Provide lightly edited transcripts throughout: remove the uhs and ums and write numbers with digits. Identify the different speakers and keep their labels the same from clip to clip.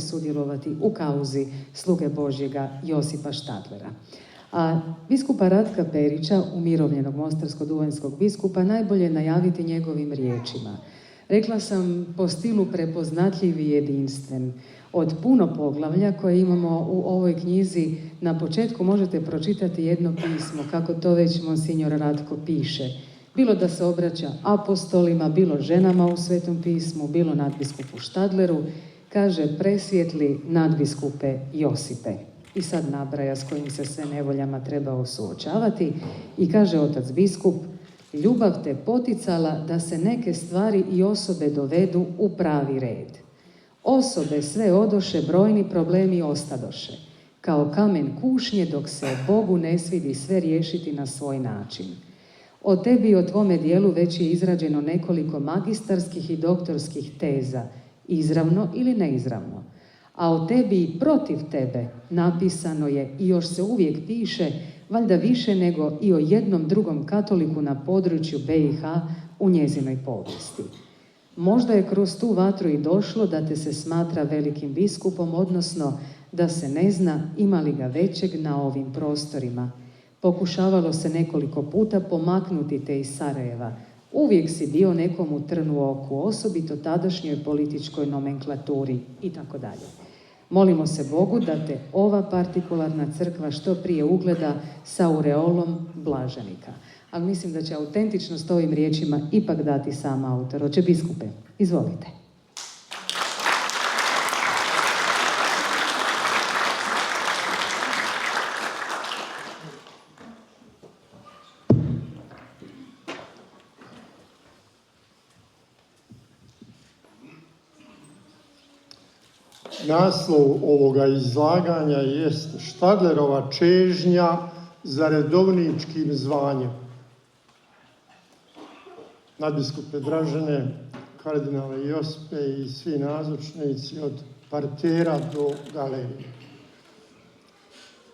Speaker 1: sklone sudjelovati u kauzi sluge Božjega Josipa Štadlera. A biskupa Ratka Perića, umirovljenog mostarsko-duvanjskog biskupa, najbolje najaviti njegovim riječima. Rekla sam, po stilu prepoznatljiv i jedinstven. Od puno poglavlja koje imamo u ovoj knjizi, na početku možete pročitati jedno pismo, kako to već monsignor Ratko piše. Bilo da se obraća apostolima, bilo ženama u Svetom pismu, bilo nadbiskupu Štadleru, kaže: presvijetli nadbiskupe Josipe. I sad nabraja s kojim se sve nevoljama trebao suočavati i kaže otac biskup: ljubav te poticala da se neke stvari i osobe dovedu u pravi red. Osobe sve odoše, brojni problemi ostadoše. Kao kamen kušnje, dok se Bogu ne svidi sve riješiti na svoj način. O tebi i o tvome dijelu već je izrađeno nekoliko magistarskih i doktorskih teza, izravno ili neizravno. A o tebi i protiv tebe napisano je i još se uvijek piše, valjda više nego i o jednom drugom katoliku na području BiH u njezinoj povijesti. Možda je kroz tu vatru i došlo da te se smatra velikim biskupom, odnosno da se ne zna ima li ga većeg na ovim prostorima. Pokušavalo se nekoliko puta pomaknuti te iz Sarajeva. Uvijek si bio nekomu trn u oku, osobito tadašnjoj političkoj nomenklaturi itd. Molimo se Bogu da te ova partikularna crkva što prije ugleda sa aureolom blaženika. Ali mislim da će autentičnost ovim riječima ipak dati sam autor. Oče biskupe, izvolite.
Speaker 2: Naslov ovoga izlaganja jest Štadlerova čežnja za redovničkim zvanjem. Nadbiskupe Dražene, kardinale Josipe i svi nazočnici od partera do galerije.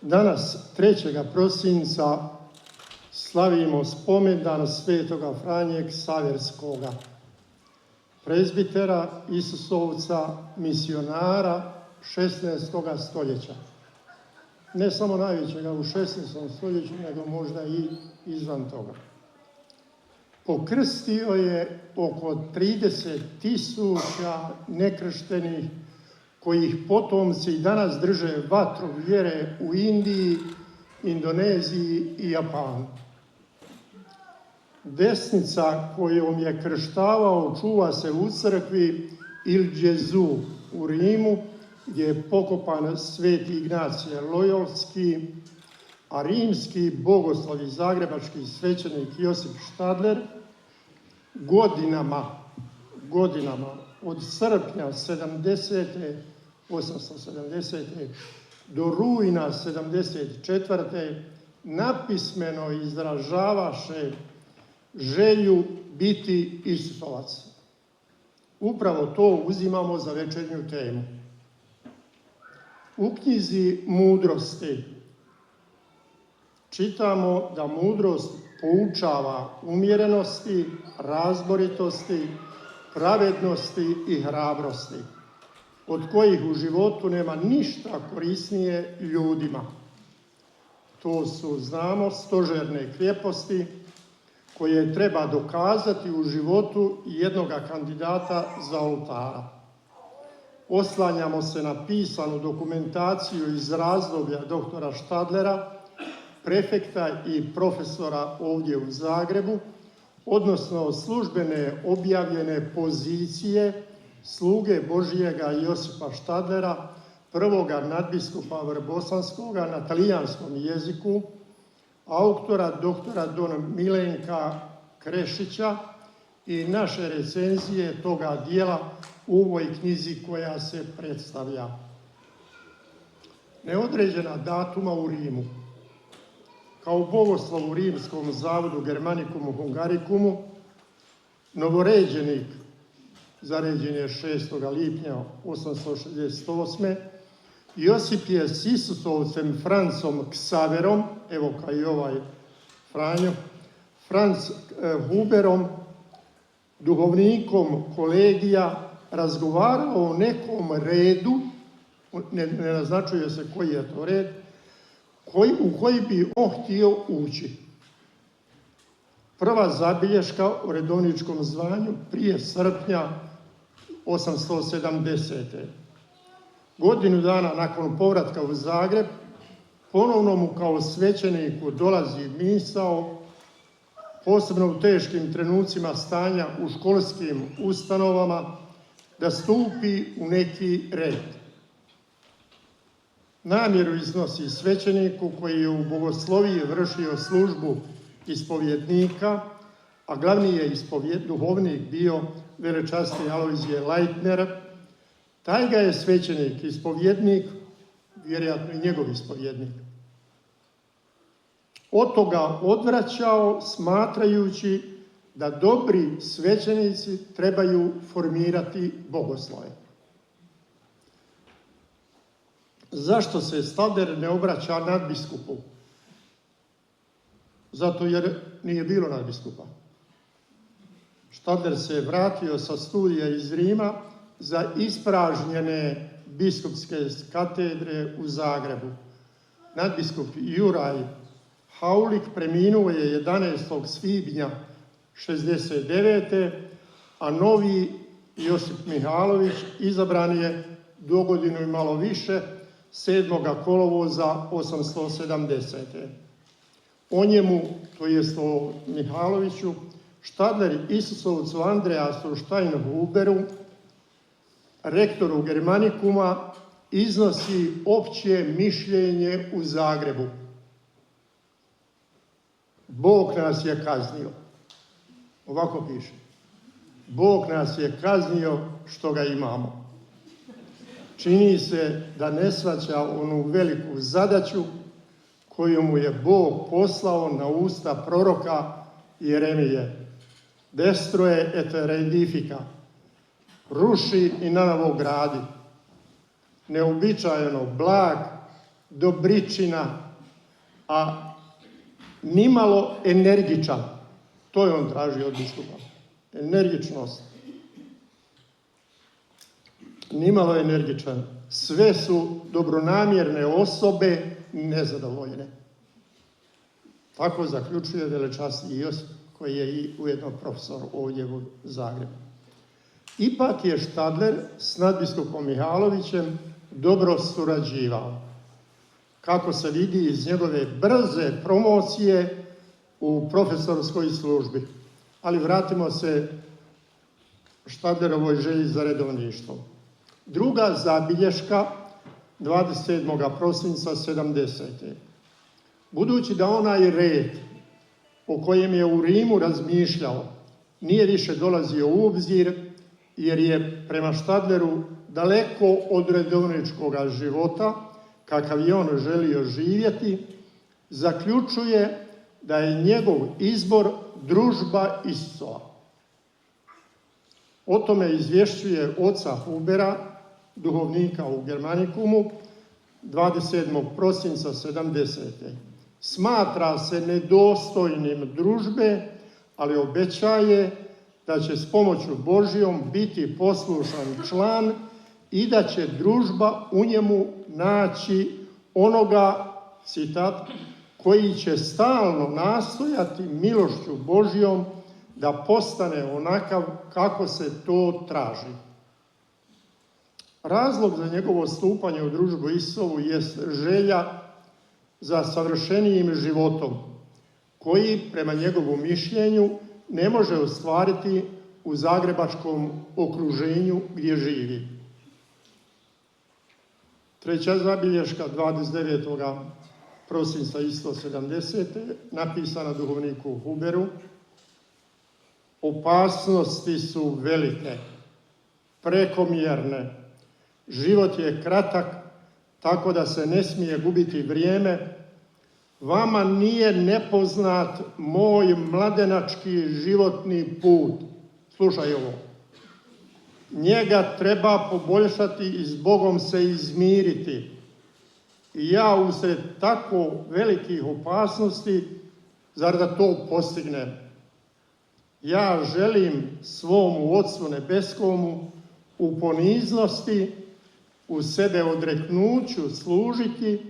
Speaker 2: Danas, 3. prosinca, slavimo spomendan svetoga Franje Ksaverskoga, prezbitera, Isusovca, misionara 16. stoljeća. Ne samo najvećega u 16. stoljeću, nego možda i izvan toga. Pokrstio je oko 30.000 nekrštenih, kojih potomci danas drže vatru vjere u Indiji, Indoneziji i Japanu. Desnica kojom je krštavao čuva se u crkvi Il Gesù u Rimu, gdje je pokopan sveti Ignacije Lojolski, a rimski bogoslov i zagrebački svećenik Josip Štadler godinama od srpnja 870. do rujna 74. napismeno izražavaše želju biti Isusovac. Upravo to uzimamo za večernju temu. U knjizi Mudrosti čitamo da mudrost poučava umjerenosti, razboritosti, pravednosti i hrabrosti, od kojih u životu nema ništa korisnije ljudima. To su, znamo, stožerne krijeposti koje treba dokazati u životu jednoga kandidata za oltara. Oslanjamo se na pisanu dokumentaciju iz razdoblja doktora Štadlera, prefekta i profesora ovdje u Zagrebu, odnosno službene objavljene pozicije sluge Božjega Josipa Štadlera, prvoga nadbiskupa Vrbosanskoga na talijanskom jeziku, autora doktora Don Milenka Krešića i naše recenzije toga dijela u ovoj knjizi koja se predstavlja. Neodređena datuma u Rimu. Kao bogoslov u rimskom zavodu Germanicum Hungaricum, novoređenik, zaređen je 6. lipnja 868. Josip je s Isusovcem Francom Ksaverom, evo kao i ovaj Franjo, Franc Huberom, duhovnikom kolegija, razgovarao o nekom redu ne naznačuje se koji je to red, u koji bi on htio ući. Prva zabilješka u redovničkom zvanju prije srpnja 870. Godinu dana nakon povratka u Zagreb, ponovno mu kao svećeniku dolazi misao, posebno u teškim trenucima stanja u školskim ustanovama, da stupi u neki red. Namjeru iznosi svećeniku koji je u bogosloviji vršio službu ispovjednika, a glavni je duhovnik bio velečasni Alojzije Leitner. Taj ga je svećenik, ispovjednik, vjerojatno i njegov ispovjednik, od toga odvraćao, smatrajući da dobri svećenici trebaju formirati bogoslove. Zašto se Stadler ne obraća nadbiskupu? Zato jer nije bilo nadbiskupa. Stadler se vratio sa studija iz Rima za ispražnjene biskupske katedre u Zagrebu. Nadbiskup Juraj Haulik preminuo je 11. svibnja 69. a novi Josip Mihalović izabran je dogodinu i malo više 7. kolovoza 870. O njemu, to jest o Mihaloviću, Stadler Isusovcu Andreasu Steinhuberu, rektoru Germanikuma, iznosi opće mišljenje u Zagrebu. Bog nas je kaznio. Ovako piše. Bog nas je kaznio što ga imamo. Čini se da ne shvaća onu veliku zadaću koju mu je Bog poslao na usta proroka Jeremije. Destroje et reedifica. Ruši i nanovo gradi. Neobičajeno blag, dobričina, a nimalo energičan. To je on tražio od biskupa. Energičnost. Nimalo energičan. Sve su dobronamjerne osobe nezadovoljne. Tako zaključuje velečasni Josip, koji je i ujedno profesor ovdje u Zagrebu. Ipak je Stadler s nadbiskupom Mihalovićem dobro surađivao, kako se vidi iz njegove brze promocije u profesorskoj službi. Ali vratimo se Stadlerovoj želji za redovništvo. Druga zabilješka 27. prosinca 70. Budući da onaj red o kojem je u Rimu razmišljao nije više dolazio u obzir, jer je prema Stadleru daleko od redovničkog života, kakav je on želio živjeti, zaključuje da je njegov izbor družba Isusova. O tome izvješćuje oca Hubera, duhovnika u Germanikumu, 27. prosinca 70. Smatra se nedostojnim družbe, ali obećaje da će s pomoću Božjom biti poslušan član i da će družba u njemu naći onoga, citat, koji će stalno nastojati milošću Božjom da postane onakav kako se to traži. Razlog za njegovo stupanje u družbu Isusovu jest želja za savršenijim životom, koji, prema njegovom mišljenju, ne može ostvariti u zagrebačkom okruženju gdje živi. Treća zabilješka 29. prosinca isto 70. napisana duhovniku Huberu. Opasnosti su velike, prekomjerne. Život je kratak, tako da se ne smije gubiti vrijeme. Vama nije nepoznat moj mladenački životni put. Slušaj ovo. Njega treba poboljšati i s Bogom se izmiriti. I ja usred tako velikih opasnosti, zar da to postignem? Ja želim svomu Otcu Nebeskomu u poniznosti, u sebe odreknuću služiti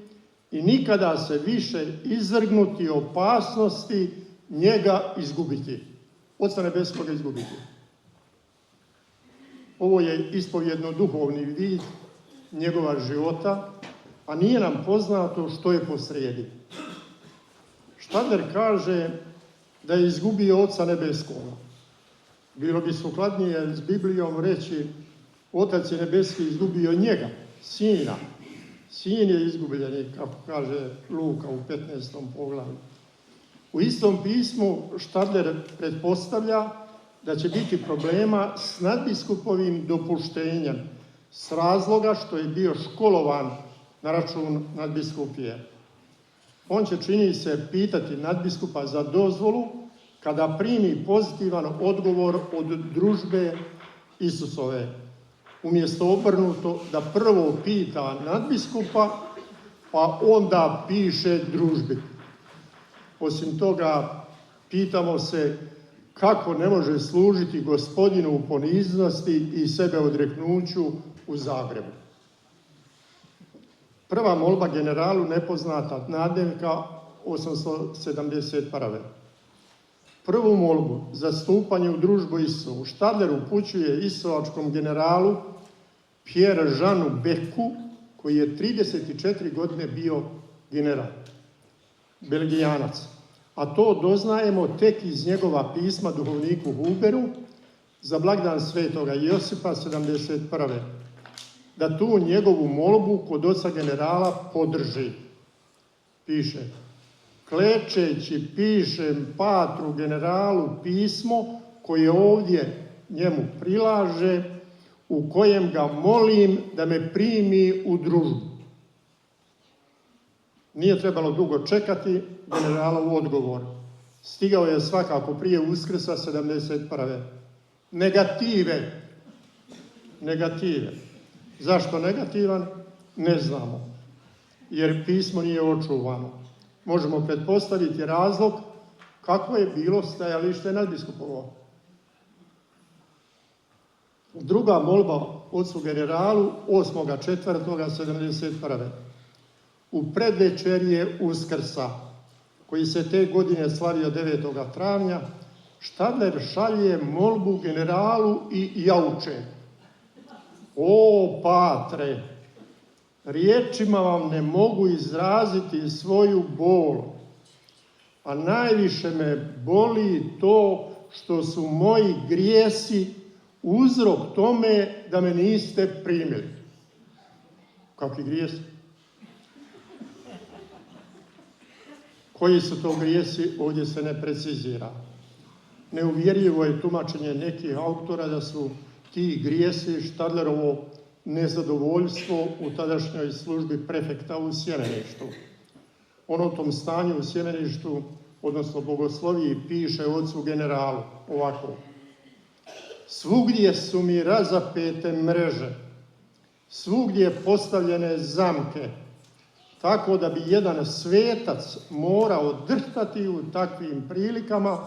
Speaker 2: i nikada se više izvrgnuti opasnosti njega izgubiti. Oca nebeskoga izgubiti. Ovo je ispovjedno duhovni vid njegova života, a nije nam poznato što je posrijedi. Štadler kaže da je izgubio Oca nebeskoga. Bilo bi sukladnije s Biblijom reći Otac je nebeski izgubio njega, sina. Sin je izgubljen, kako kaže Luka u 15. poglavlju. U istom pismu Štadler pretpostavlja da će biti problema s nadbiskupovim dopuštenjem s razloga što je bio školovan na račun nadbiskupije. On će, čini se, pitati nadbiskupa za dozvolu kada primi pozitivan odgovor od družbe Isusove. Umjesto obrnuto da prvo pita nadbiskupa, pa onda piše družbi. Osim toga, pitamo se kako ne može služiti Gospodinu u poniznosti i sebe odreknuću u Zagrebu. Prva molba generalu nepoznata nadnevka 871. Prvu molbu za stupanje u družbu Isusovu Štadler upućuje isusovačkom generalu Pierre Jeanu Becku, koji je 34 godine bio general, Belgijanac. A to doznajemo tek iz njegova pisma duhovniku Huberu za blagdan svetoga Josipa 71. Da tu njegovu molbu kod oca generala podrži. Piše: klečeći pišem patru generalu pismo koje ovdje njemu prilaže, u kojem ga molim da me primi u družbu. Nije trebalo dugo čekati generalov odgovor. Stigao je svakako prije Uskrsa 71. Negative. Zašto negativan? Ne znamo. Jer pismo nije očuvano. Možemo pretpostaviti razlog kako je bilo stajalište nadbiskupovo. Druga molba ocu generalu 8.4.71. U predvečerje Uskrsa, koji se te godine slavio 9. travnja, Štadler šalje molbu generalu i jauče: o patre, riječima vam ne mogu izraziti svoju bol, a najviše me boli to što su moji grijesi uzrok tome da me niste primili. Kakvi grijesi? Koji su to grijesi, ovdje se ne precizira. Neuvjerljivo je tumačenje nekih autora da su ti grijesi Štadlerovo nezadovoljstvo u tadašnjoj službi prefekta u Sjemeništu. On o tom stanju u Sjemeništu, odnosno bogosloviji, piše ocu generalu ovako: svugdje su mi razapete mreže, svugdje postavljene zamke, tako da bi jedan svetac morao drhtati u takvim prilikama,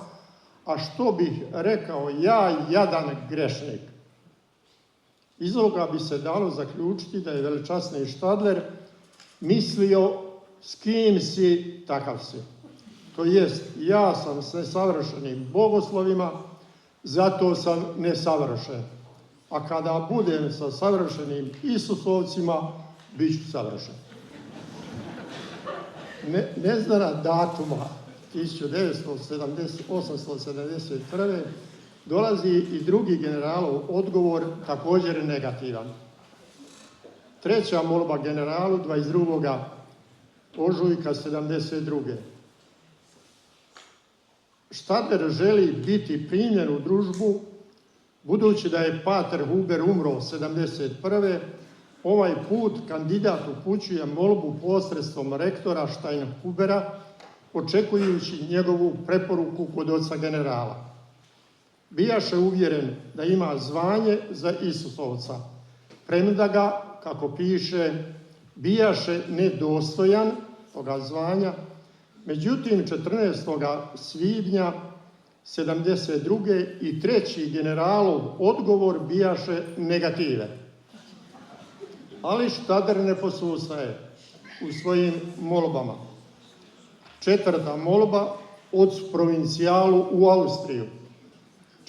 Speaker 2: a što bih rekao ja, jadan grešnik. Iz ovoga bi se dalo zaključiti da je veličasni Štadler mislio s kim si, takav si. To jest, ja sam s nesavršenim bogoslovima, zato sam nesavršen. A kada budem sa savršenim Isusovcima, bit ću savršen. Neznana datuma 1871. dolazi i drugi generalov odgovor, također negativan. Treća molba generalu 22. ožujka 72. Štadler želi biti primljen u družbu, budući da je pater Huber umro 71. Ovaj put kandidat upućuje molbu posredstvom rektora Steinhubera, očekujući njegovu preporuku kod oca generala. Bijaše uvjeren da ima zvanje za Isusovca, premda ga, kako piše, bijaše nedostojan toga zvanja. Međutim, 14. svibnja 72. i treći generalov odgovor bijaše negative. ali Štadler ne posustaje u svojim molbama. 4. molba od provincijalu u Austriju,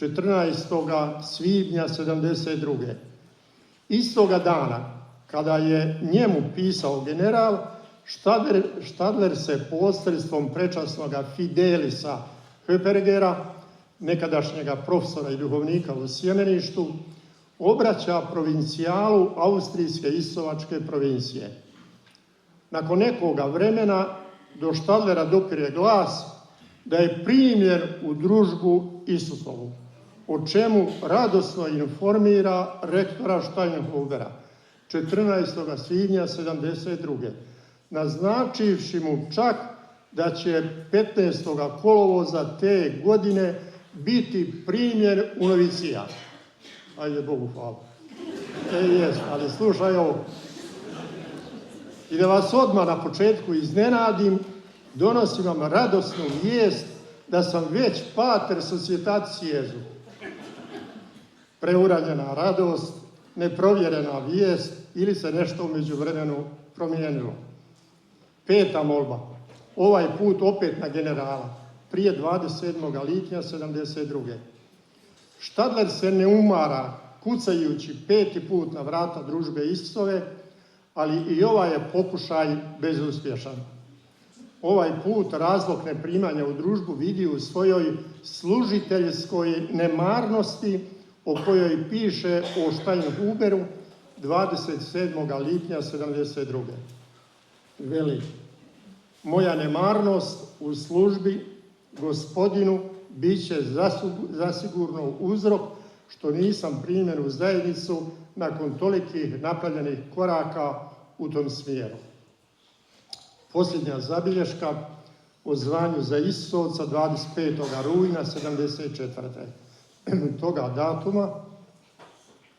Speaker 2: 14. svibnja 72. Istoga dana, kada je njemu pisao general, Štadler se posredstvom prečasnog Fidelisa Höpergera, nekadašnjega profesora i duhovnika u Sjemeništu, obraća provincijalu Austrijske Istovačke provincije. Nakon nekoga vremena do Štadlera dopire glas da je primljen u družbu Isusovu, o čemu radosno informira rektora Steinhubera 14. svibnja 72. naznačivši mu čak da će 15. kolovoza te godine biti primljen u novicijat. Ajde, Bogu hvala. Jest, ali slušaj ovo. I da vas odmah na početku iznenadim, donosim vam radosnu vijest da sam već pater societas Jesu. Preuranjena radost, neprovjerena vijest ili se nešto u međuvremenu promijenilo. 5. molba. Ovaj put opet na generala. Prije 27. lipnja 72. Štadler se ne umara kucajući 5. put na vrata družbe Isusove, ali i ovaj je pokušaj bezuspješan. Ovaj put razlog neprimanja u družbu vidi u svojoj služiteljskoj nemarnosti o kojoj piše o Steinhuberu 27. lipnja 72. Veli, moja nemarnost u službi Gospodinu bit će zasigurno uzrok što nisam primljen u zajednicu nakon tolikih napravljenih koraka u tom smjeru. Posljednja zabilješka o zvanju za Isusovca 25. rujna 74. Toga datuma,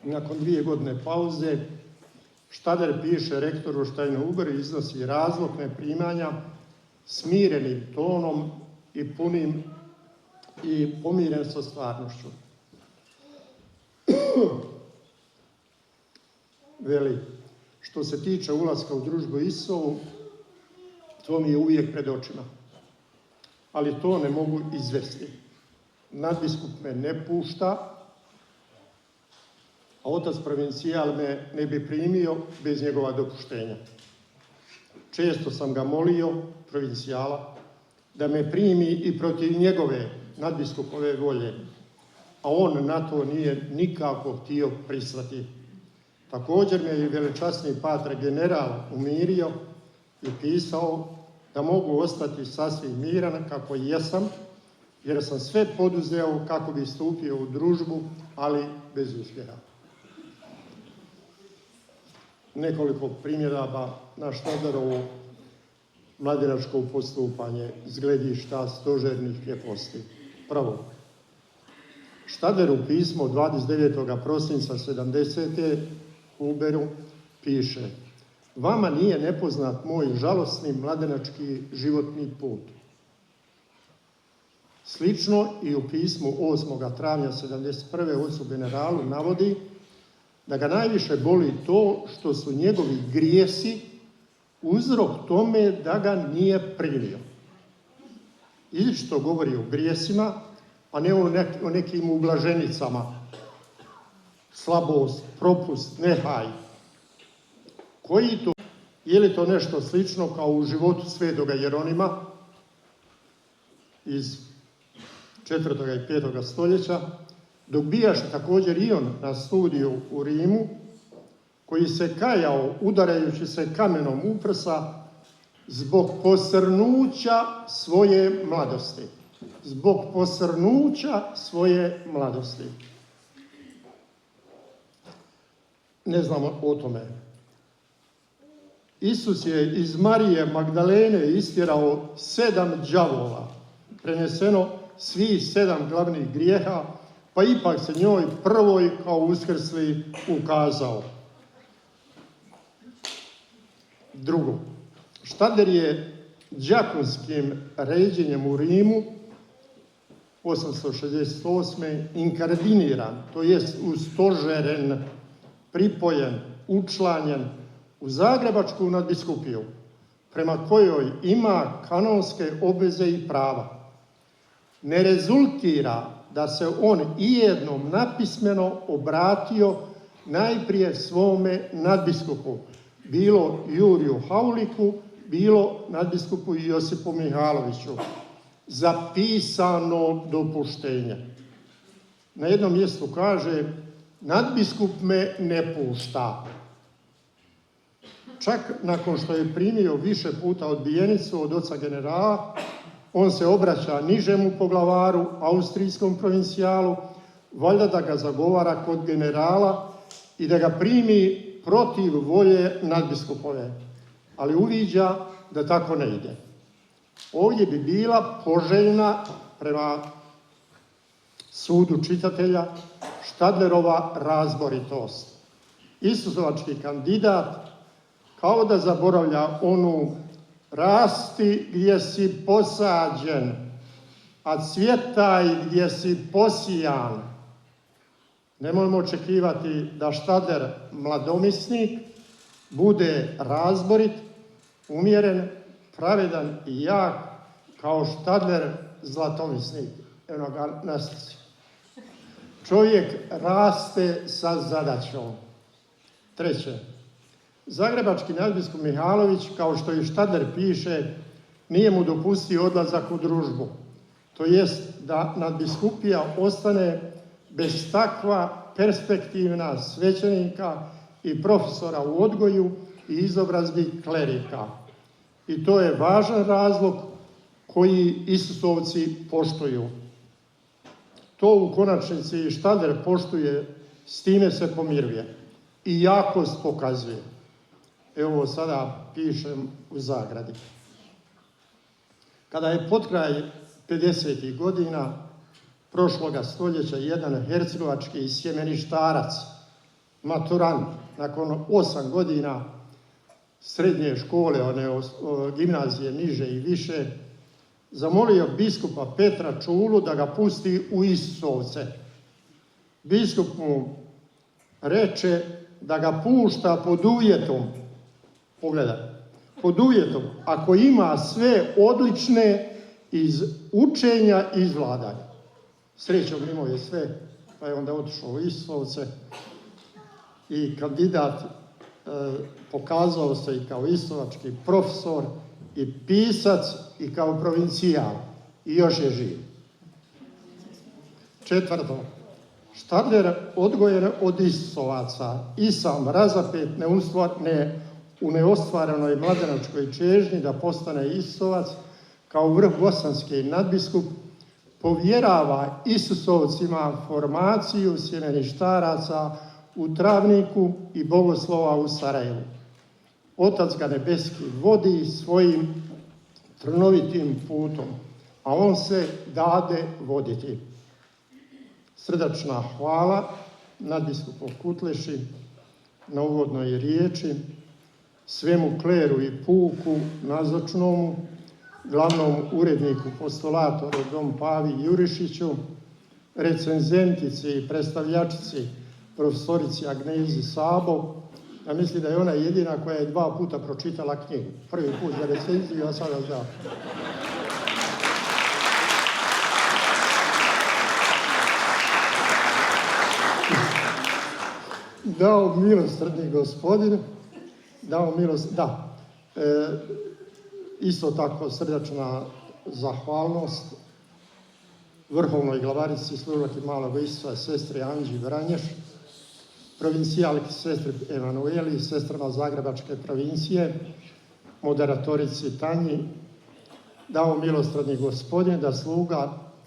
Speaker 2: nakon 2 godine pauze, Štadler piše rektoru Steinhuberu i iznosi razlog neprimanja smirenim tonom i punim i pomiren sa stvarnošću. Veli, što se tiče ulaska u družbu Isusovu, to mi je uvijek pred očima. Ali to ne mogu izvesti. Nadbiskup me ne pušta, a otac provincijal me ne bi primio bez njegova dopuštenja. Često sam ga molio, provincijala, da me primi i protiv njegove nadbiskupove volje, a on na to nije nikako htio pristati. Također me je velečasni pater general umirio i pisao da mogu ostati sasvim miran kako jesam, jer sam sve poduzeo kako bi stupio u družbu, ali bez uspjeha. Nekoliko primjedaba na Štadlerovo mladenačko postupanje iz gledišta stožernih ljeposti. Prvo, Štadler u pismu 29. prosinca 70. Huberu piše: vama nije nepoznat moj žalosni mladenački životni put. Slično i u pismu 8. travnja 71. ocu generalu navodi da ga najviše boli to što su njegovi grijesi uzrok tome da ga nije primio. Izričito govori o grijesima, a ne o nekim ublaženicama. Slabost, propust, nehaj. Koji to? Je li to nešto slično kao u životu svetoga Jeronima iz 4. i 5. stoljeća, dok bijaše također i on na studiju u Rimu, koji se kajao udarajući se kamenom u prsa zbog posrnuća svoje mladosti. Zbog posrnuća svoje mladosti. Ne znamo o tome. Isus je iz Marije Magdalene istjerao 7 đavola, preneseno svih 7 glavnih grijeha, pa ipak se njoj prvoj kao uskrsli ukazao. Drugo, Štadler je đakunskim ređenjem u Rimu 868. inkardiniran, to jest ustožeren, pripojen, učlanjen u Zagrebačku nadbiskupiju, prema kojoj ima kanonske obveze i prava, ne rezultira da se on ijednom napismeno obratio najprije svome nadbiskupu, bilo Juriju Hauliku, bilo nadbiskupu Josipu Mihaloviću, za pisano dopuštenje. Na jednom mjestu kaže, nadbiskup me ne pušta. Čak nakon što je primio više puta odbijenicu od oca generala, on se obraća nižemu poglavaru, austrijskom provincijalu, valjda da ga zagovara kod generala i da ga primi protiv volje nadbiskupove, ali uviđa da tako ne ide. Ovdje bi bila poželjna, prema sudu čitatelja, Štadlerova razboritost. Isusovački kandidat kao da zaboravlja onu rasti gdje si posađen, a cvjetaj gdje si posijan. Nemojmo očekivati da Štadler mladomisnik bude razborit, umjeren, pravedan i jak kao Štadler zlatomisnik. Evo ga na slici. Čovjek raste sa zadaćom. Treće, zagrebački nadbiskup Mihalović, kao što i Štadler piše, nije mu dopustio odlazak u družbu. To jest da nadbiskupija ostane bez takva perspektivna svećenika i profesora u odgoju i izobrazbi klerika. I to je važan razlog koji Isusovci poštuju. To u konačnici i Štadler poštuje, s time se pomiruje i jakost pokazuje. Evo sada pišem u zagradi. Kada je potkraj 50. godina prošloga stoljeća jedan hercegovački sjemeništarac, maturant, nakon 8 godina srednje škole, gimnazije niže i više, zamolio biskupa Petra Čulu da ga pusti u Isusovce. Biskup mu reče da ga pušta pod uvjetom, pogledaj, pod uvjetom ako ima sve odlične iz učenja i iz vladanja. Srećom imao je sve, pa je onda otišao u Isusovce i kandidat pokazao se i kao istovački profesor i pisac i kao provincijal i još je živ. Četvrto, Štadler odgojen od Isusovaca i sam razapet u neostvarenoj mladenačkoj čežnji da postane Isusovac kao vrh bosanski nadbiskup, povjerava Isusovcima formaciju sjemeništaraca u Travniku i bogoslova u Sarajevu. Otac ga nebeski vodi svojim trnovitim putom, a on se dade voditi. Srdačna hvala nadbiskupu Kutleši na uvodnoj riječi, svemu kleru i puku nazočnomu, glavnom uredniku postolatoru dom Pavi Jurišiću, recenzentici i predstavljačici profesorici Agnezi Sabo. Ja mislim da je ona jedina koja je 2 puta pročitala knjigu. Prvi put za recenziju, a sada za... Dao milosrdni gospodin, isto tako srdačna zahvalnost vrhovnoj glavarici službaki Malog Isusa, sestri Anđi Vranješ, provincijalki sestri Emanueli, sestrama Zagrebačke provincije, moderatorici Tanji. Dao milosrdni gospodin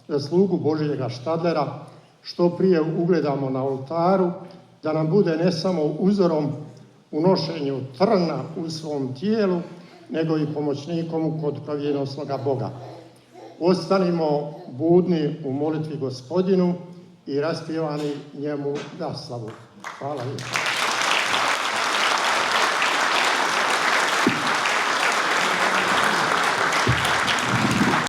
Speaker 2: da slugu Božjega Štadlera što prije ugledamo na oltaru, da nam bude ne samo uzorom u nošenju trna u svom tijelu, nego i pomoćnikom kod provjenosnoga Boga. Ostanimo budni u molitvi Gospodinu i raspjevani njemu naslavu. Hvala lijepo.